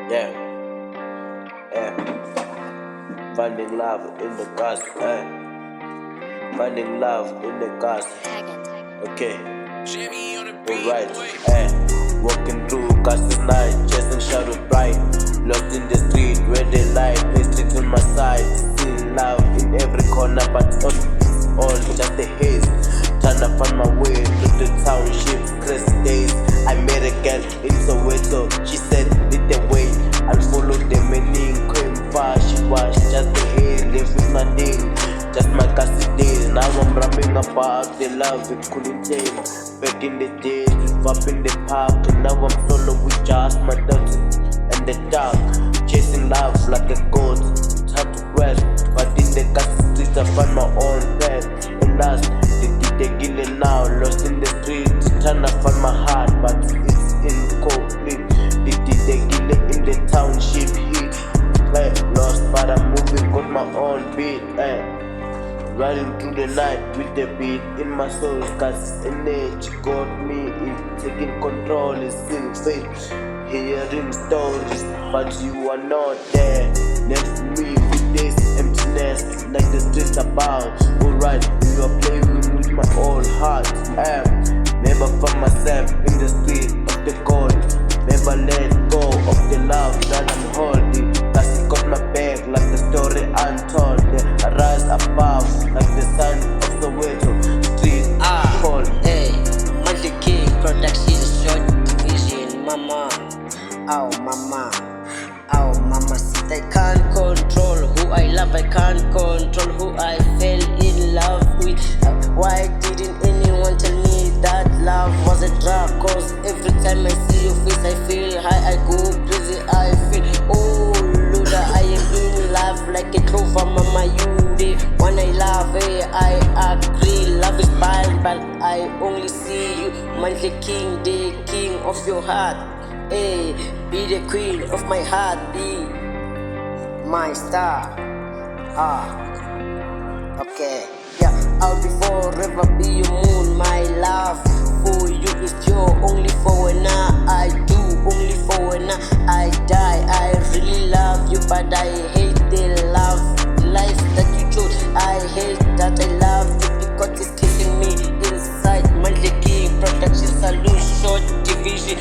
Yeah, yeah. Finding love in the cast, finding love in the cast. Okay, alright, walking through cast night, chasing shadow bright. Lost in the street where they lie, place tricks on my side. Seeing love in every corner, but it's all just a haze. Trying to find my way through the township, crazy days. I met a girl in Soweto, she said, lead the way. I'll follow the meaning, came far, she was just a haze, live with my thing, just my cassie days. Now I'm rhyming about the love it couldn't change. Back in the days, we up in the park, and now I'm solo with just my daughter and the dark, chasing love like a ghost. It's hard to grasp, but in the castle streets I find my own path. And last, they killing now, lost in the streets, trying to find my heart, but it's incomplete. They killing in the township heat, lost but I'm moving, got my own beat, riding through the night with the beat in my soul, cause energy got me, it taking control, it's still faith. Hearing stories, but you are not there. Next to me with this emptiness, like the streets are bound. Alright, you are playing with my old heart. Never found myself in the street of the cold. Never let go of the love that I'm holding. Cause it got my back like the story untold. I rise above like the sun of the winter. Street cold. Hey, Mandleking production, short division, mama. Oh mama, oh mama, I can't control who I love, I can't control who I fell in love with. Why didn't anyone tell me that love was a drug? Cause every time I see your face I feel high, I go crazy, I feel, oh Lord, I am in love like a clover, mama, you the one I love, I agree, love is blind, but I only see you, Mandleking, the king of your heart. Hey, be the queen of my heart, be my star. Okay, yeah, I'll be forever be your moon, my love. For you is your only for when I do, only for when I die. I really love you, but I hate the love, life that you chose. I hate that I love you because it's killing me inside. Mandleking production, salute, short division,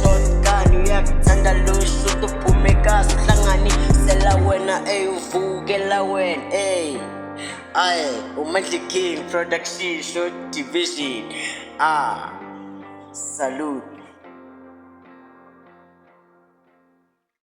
short gun, yakuthanda lusho tuphumeka sihlangani sela wena uvukela wena Mandleking production, short division, salute.